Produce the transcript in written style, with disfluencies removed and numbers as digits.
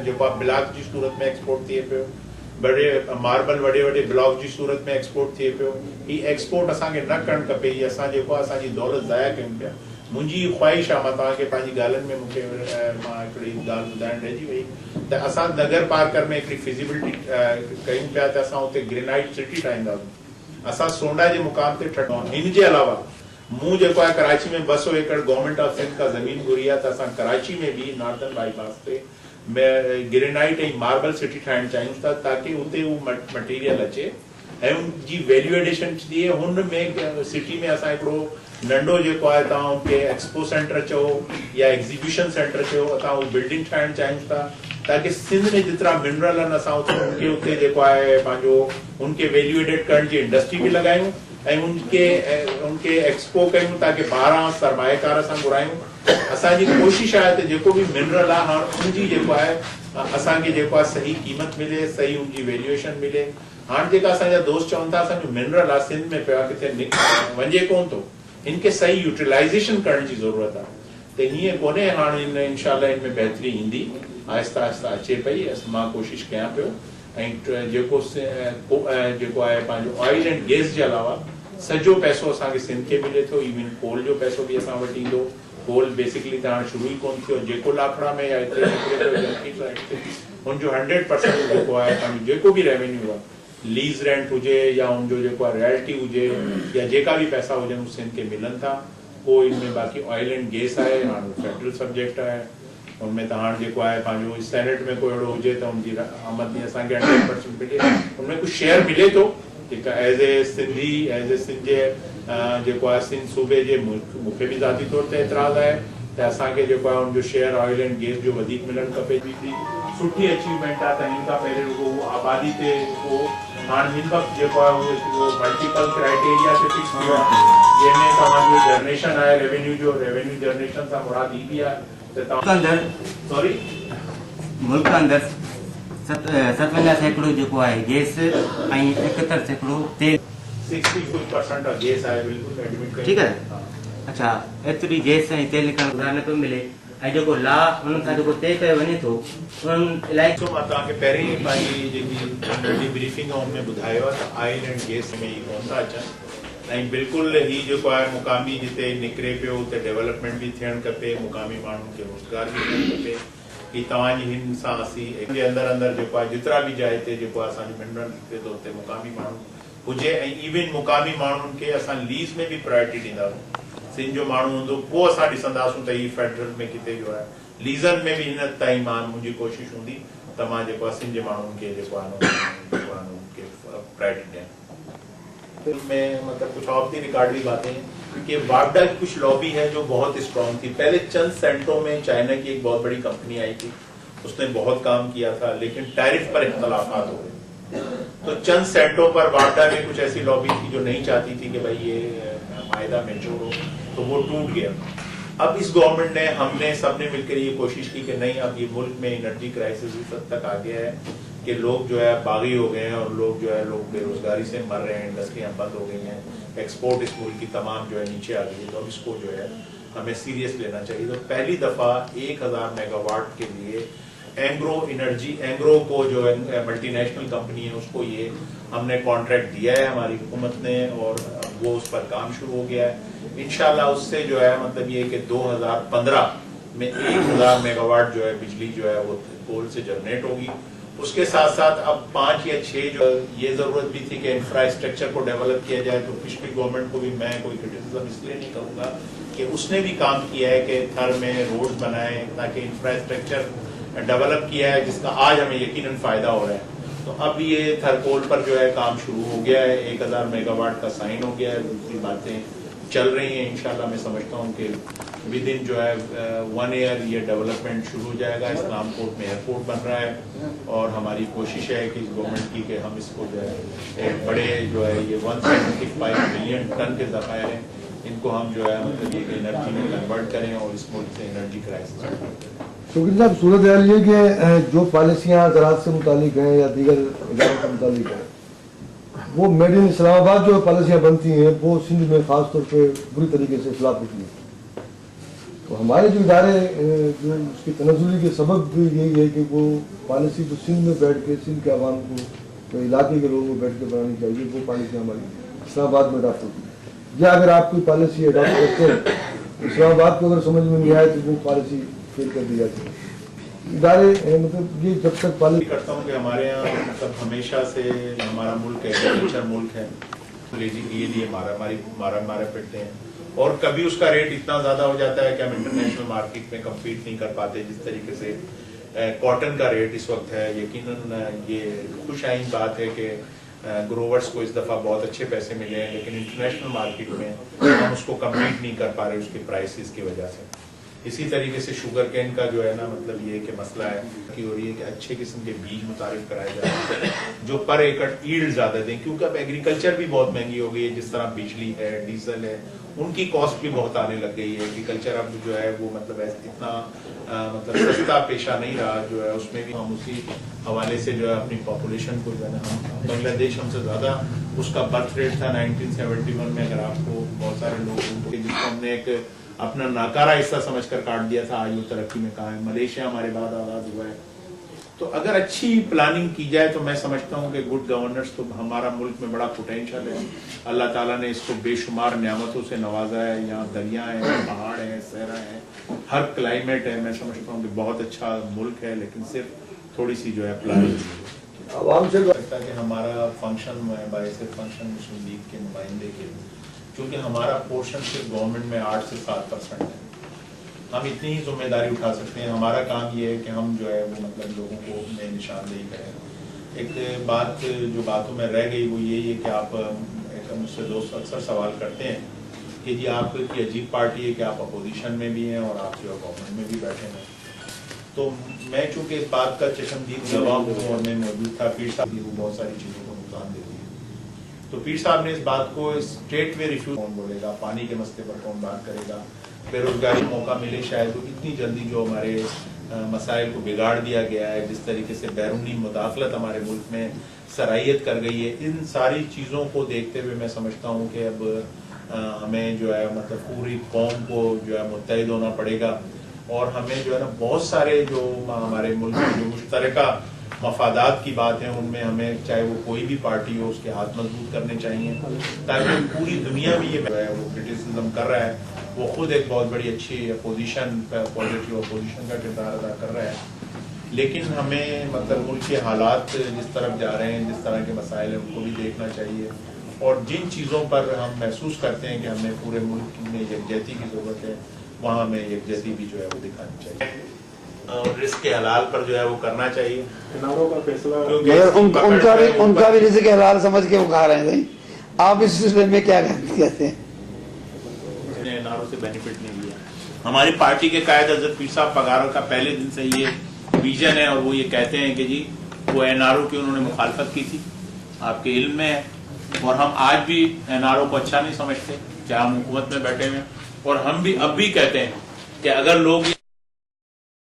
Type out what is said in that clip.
जेको ब्लॉक जी सूरत में एक्सपोर्ट थिए पियो, बड़े मार्बल वॾे वॾे ब्लॉक जी सूरत में एक्सपोर्ट थिए पियो। ही एक्सपोर्ट असांखे न करणु खपे, ही असां जेको आहे असांजी दौलत ज़ाया कयूं पिया। मुंहिंजी ख़्वाहिश आहे, मां तव्हांखे पंहिंजी ॻाल्हियुनि में मूंखे मां हिकिड़ी ॻाल्हि ॿुधाइण रहिजी वई त असां नगर पार्कर में हिकिड़ी फिज़िबिलिटी कयूं पिया त असां हुते ग्रेनाइट सिटी ठाहींदासीं, असां सोंडा जे मुक़ाम ते ठहंदा। हिन जे अलावा मूं जेको आहे कराची में 200 एकड़ गवर्नमेंट ऑफ सिंध खां ज़मीन घुरी आहे, त असां कराची में बि नॉर्दर्न बाईपास ते ग्रेनाइट ऐं मार्बल सिटी ठाहिणु चाहियूं था, ताकी उते उहो मटीरियल अचे ऐं उनजी वैल्यू एडिशन थिए। हुन में सिटी में असां हिकिड़ो नंढो जेको आहे तव्हां उनखे एक्सपो सेंटर चओ या एग्ज़िबिशन सेंटर चओ, असां उहो बिल्डिंग ठाहिणु चाहियूं था, ताकि सिंध में जेतिरा मिनरल आहिनि असां उनखे उते जेको आहे पंहिंजो उनखे वैल्यू एडिट करण जी इंडस्ट्री बि लॻायूं ऐं उनखे एक्सपो कयूं, ताकि ॿाहिरां सरमाएकार असां घुरायूं। असांजी कोशिश आहे त जेको बि मिनरल आहे हाणे उनजी जेको आहे असांखे जेको आहे सही क़ीमत मिले, सही उनजी वैल्यूएशन मिले। हाणे जेका असांजा दोस्त चवनि था असांजो मिनरल आहे सिंध में पियो आहे, किथे वञे कोन थो, इनके सही यूटिलाइजेशन करण जी ज़रूरत आहे। त हीअं कोन्हे, हाणे इंशाल्लाह इनमें बहितरी ईंदी, आहिस्ता आहिस्ता अचे पई। मां कोशिश कयां पियो ऐं जेको आहे पंहिंजो ऑयल एंड गैस जे अलावा सॼो पैसो असांखे सिंध खे मिले थो। इवन कोल जो पैसो बि असां वटि ईंदो। कोल बेसिकली त हाणे शुरू ई कोन थियो, जेको लाखड़ा में या हिते हुनजो 100% जेको आहे पंहिंजो जेको बि रेवेन्यू आहे, लीज रेंट हुजे या उनजो जेको आहे रॉयल्टी हुजे या जेका भी पैसा हुजनि उहे सिंध खे मिलनि था। पोइ इनमें बाक़ी ऑयल एंड गैस आहे, हाणे फेडरल सब्जेक्ट आहे, उनमें त हाणे जेको आहे पंहिंजो सेनेट में कोई अहिड़ो हुजे त उनजी आमदनी असांखे 100% मिले, उनमें कुझु शेयर मिले थो। जेका as a Sindhi, as a Sindh जे जेको आहे सिंध सूबे जे मूंखे बि ज़ाती तौर ते एतिराज़ आहे त असांखे जेको आहे उनजो शेयर ऑयल एंड गैस जो वधीक मिलणु खपे। सुठी अचीवमेंट आहे त हिन खां पहिरियों रुगो उहो आबादी ते उहो हाणे हिन वक़्तु जेको आहे उहो मल्टीपल क्राइटेरिया ते फिक्स थियो आहे, जंहिंमें तव्हांजो जनरेशन आहे रेवेन्यू जनरेशन सां मुराद ई बि आहे त तव्हां सॉरी मुल्क अंदरि 57 सैकड़ो जेको आहे गैस ऐं 71 सैकड़ो तेल, 60% गैस आहे, बिल्कुलु एडमिट कयो। ठीकु आहे। अच्छा, एतिरी गैस ऐं तेल निकिरण गुज़ार न पियो मिले ऐं जेको ला हुननि सां जेको तय कयो वञे थो उन्हनि इलाही। मां तव्हांखे पहिरीं पंहिंजी जेकी नंढी ब्रीफिंग आहे हुनमें ॿुधायो आहे त ऑयल एंड गैस में ई कोन था अचनि ऐं बिल्कुलु ही जेको आहे मुक़ामी जिते निकिरे पियो उते डेवलपमेंट बि थियणु खपे, मुक़ामी माण्हुनि खे रोज़गार बि ॾियणु खपे। कि तव्हांजी हिन सां असीं जे अंदरि जेको आहे जेतिरा बि जाइ ते जेको आहे असांजो मिनरल निकिरे थो उते मुक़ामी माण्हू हुजे ऐं इवन मुक़ामी माण्हुनि खे असां लीज़ में बि प्रायोरिटी ॾींदासीं। सिंध जो माण्हू हूंदो पोइ असां ॾिसंदासीं त ही फेडरल में किथे जो आहे लीज़न में बि हिन ताईं मुंहिंजी कोशिशि हूंदी त मां जेको आहे सिंध जे माण्हुनि खे जेको आहे प्रायोरिटी ॾियां। में मतलब कुछ ऑफ द रिकॉर्ड भी बातें हैं कि वापडा की कुछ लॉबी है जो बहुत स्ट्रॉन्ग थी। पहले चंद सेंटरों में चाइना की एक बहुत बड़ी कंपनी आई थी, उसने बहुत काम किया था, लेकिन टैरिफ पर इख्तलाफात हो गए। तो चंद सेंटरों पर वापडा में कुछ ऐसी लॉबी थी जो नहीं चाहती थी कि भाई ये मायदा मैच्योर हो, तो वो टूट गया। अब इस गवर्नमेंट ने, हमने सबने मिलकर ये कोशिश की कि नहीं, अब ये मुल्क में एनर्जी क्राइसिस इस हद तक आ गया है कि लोग जो है बागी हो गए हैं और लोग बेरोजगारी से मर रहे हैं, इंडस्ट्रियां बंद हो गई हैं, एक्सपोर्ट इस मुल्क की तमाम जो है नीचे आ गई है। तो अब इसको जो है हमें सीरियस लेना चाहिए। तो पहली दफा 1000 मेगावाट के लिए एंग्रो को जो है मल्टीनेशनल कंपनी है उसको ये हमने कॉन्ट्रैक्ट दिया है हमारी हुकूमत ने, और वो उस पर काम शुरू हो गया है। इंशाल्लाह उससे जो है मतलब ये कि 2015 में 1000 मेगावाट जो है बिजली जो है वो कोल से जनरेट होगी। उसके साथ साथ अब 5 या 6 जो ये जरूरत भी थी कि इंफ्रास्ट्रक्चर को डेवलप किया जाए। तो पिछली गवर्नमेंट को भी मैं कोई क्रिटिसिज्म इसलिए नहीं करूंगा कि उसने भी काम किया है कि थर में रोड बनाए ताकि इंफ्रास्ट्रक्चर डेवलप किया है, जिसका आज हमें यकीनन फायदा हो रहा है। तो अब ये थरकोल पर जो है काम शुरू हो गया है, 1000 मेगावाट का साइन हो गया है, दूसरी बातें चल रही हैं। इंशाल्लाह मैं समझता हूँ कि विद इन जो है 1 ईयर ये डेवलपमेंट शुरू हो जाएगा। इस्लाम कोर्ट में एयरपोर्ट बन रहा है और हमारी कोशिश है कि इस गवर्नमेंट की कि हम इसको जो है एक बड़े जो है ये 175 मिलियन टन के ज़खायर हैं, इनको हम जो है मतलब ये एनर्जी में कन्वर्ट करें और इस मुल्क से एनर्जी क्राइसिस हटा करें। शौकीन साहब, सूरत हाल ये कि जो पॉलिसियाँ ज़राअत से मुतालिक हैं या दीगर इदारों से मुतालिक हैं, वो मेड इन इस्लामाबाद जो पॉलिसियाँ बनती हैं वो सिंध में ख़ास तौर पे बुरी तरीके से खिलाफ होती हैं। تو ہمارے جو ادارے جو اس کی تنزلی کے سبب بھی یہی ہے کہ وہ پالیسی جو سندھ میں بیٹھ کے سندھ کے عوام کو تو علاقے کے لوگوں کو بیٹھ کے بنانی چاہیے، وہ پالیسی ہماری اسلام آباد میں اڈاپٹ ہوتی ہے، یا اگر آپ کوئی پالیسی اڈاپٹ کرتے ہیں اسلام آباد کو اگر سمجھ میں نہیں آئے تو وہ پالیسی فیل کر دی جاتی ہے۔ ادارے مطلب یہ جب تک پالیسی کرتا ہوں کہ ہمارے یہاں مطلب ہمیشہ سے ہمارا ملک ایگریکلچر ملک ہے، لیے مارا پڑتے ہیں، اور کبھی اس کا ریٹ اتنا زیادہ ہو جاتا ہے کہ ہم انٹرنیشنل مارکیٹ میں کمپیٹ نہیں کر پاتے، جس طریقے سے کاٹن کا ریٹ اس وقت ہے۔ یقیناً یہ خوش آئین بات ہے کہ گروورز کو اس دفعہ بہت اچھے پیسے ملے ہیں، لیکن انٹرنیشنل مارکیٹ میں ہم اس کو کمپیٹ نہیں کر پا رہے اس کے پرائسز کی وجہ سے۔ اسی طریقے سے شوگر کین کا جو ہے نا مطلب یہ کہ مسئلہ ہے کہ ہو رہی ہے کہ اچھے قسم کے بیج متعارف کرائے جائیں جو پر ایکڑ ایلڈ زیادہ دیں، کیونکہ اب ایگریکلچر بھی بہت مہنگی ہو گئی ہے، جس طرح بجلی ہے، ڈیزل ہے، ان کی کاسٹ بھی بہت آنے لگ گئی ہے۔ ایگریکلچر اب جو ہے وہ مطلب اتنا مطلب سستا پیشہ نہیں رہا جو ہے، اس میں بھی ہم اسی حوالے سے جو ہے اپنی پاپولیشن کو جو ہے نا، ہم بنگلہ دیش ہم سے زیادہ اس کا برتھ ریٹ تھا 1971 میں، اگر آپ کو بہت سارے لوگ جس کو ہم نے ایک اپنا ناکارہ حصہ سمجھ کر کاٹ دیا تھا، آج وہ ترقی میں کہاں ہے۔ ملیشیا ہمارے بعد آزاد ہوا ہے۔ تو اگر اچھی پلاننگ کی جائے تو میں سمجھتا ہوں کہ گڈ گورننس تو ہمارا ملک میں بڑا پوٹینشیل ہے۔ اللہ تعالیٰ نے اس کو بے شمار نعمتوں سے نوازا ہے، یہاں دریا ہیں، پہاڑ ہیں، صحرا ہیں، ہر کلائمیٹ ہے۔ میں سمجھتا ہوں کہ بہت اچھا ملک ہے، لیکن صرف تھوڑی سی جو ہے پلاننگ عوام سے لگتا ہے کہ ہمارا فنکشن ہے باعث فنکشن مسلم لیگ کے نمائندے کے، کیونکہ ہمارا پورشن صرف گورنمنٹ میں 8 سے 7% ہے۔ ہم اتنی ہی ذمہ داری اٹھا سکتے ہیں۔ ہمارا کام یہ ہے کہ ہم جو ہے وہ مطلب لوگوں کو میں نشاندہی کریں۔ ایک بات جو باتوں میں رہ گئی وہ یہی ہے کہ آپ مجھ سے دوست اکثر سوال کرتے ہیں کہ جی آپ کی عجیب پارٹی ہے کہ آپ اپوزیشن میں بھی ہیں اور آپ جو ہے گورنمنٹ میں بھی بیٹھے ہیں۔ تو میں چونکہ اس بات کا چشمدید گواہ ہوں اور میں موجود تھا، پیر صاحب بھی وہ بہت ساری چیزوں کو نقصان دیتی ہے، تو پیر صاحب نے اس بات کو اسٹیٹ میں ریفیوز، کون بولے گا، پانی کے مسئلے پر کون بات کرے گا، بے روزگاری موقع ملے شاید، وہ اتنی جلدی جو ہمارے مسائل کو بگاڑ دیا گیا ہے، جس طریقے سے بیرونی مداخلت ہمارے ملک میں سرائیت کر گئی ہے، ان ساری چیزوں کو دیکھتے ہوئے میں سمجھتا ہوں کہ اب ہمیں جو ہے مطلب پوری قوم کو جو ہے متحد ہونا پڑے گا، اور ہمیں جو ہے نا بہت سارے جو ہمارے ملک میں جو مشترکہ مفادات کی بات ہے ان میں ہمیں چاہے وہ کوئی بھی پارٹی ہو اس کے ہاتھ مضبوط کرنے چاہیے، تاکہ پوری دنیا میں یہ وہ کرٹیسزم کر رہا ہے، وہ خود ایک بہت بڑی اچھی اپوزیشن پازیٹیو اپوزیشن کا کردار ادا کر رہا ہے، لیکن ہمیں مطلب ملک کے حالات جس طرف جا رہے ہیں، جس طرح کے مسائل ہیں ان کو بھی دیکھنا چاہیے، اور جن چیزوں پر ہم محسوس کرتے ہیں کہ ہمیں پورے ملک میں یکجہتی کی ضرورت ہے وہاں ہمیں یکجہتی بھی جو ہے وہ دکھانی چاہیے، اور رزق حلال پر جو ہے وہ کرنا چاہیے۔ اناروں کا فیصلہ ان کا بھی رزق حلال سمجھ کے وہ کھا رہے ہیں، آپ اس سلسلے میں کیا کہتے ہیں؟ اناروں سے بینیفٹ نہیں لیا۔ ہماری پارٹی کے قائد حضرت پیر صاحب پگاروں کا پہلے دن سے یہ ویژن ہے، اور وہ یہ کہتے ہیں کہ جی وہ این آر او کی انہوں نے مخالفت کی تھی، آپ کے علم میں ہے، اور ہم آج بھی این آر او کو اچھا نہیں سمجھتے، چاہے ہم حکومت میں بیٹھے ہوئے، اور ہم بھی اب بھی کہتے ہیں کہ اگر لوگ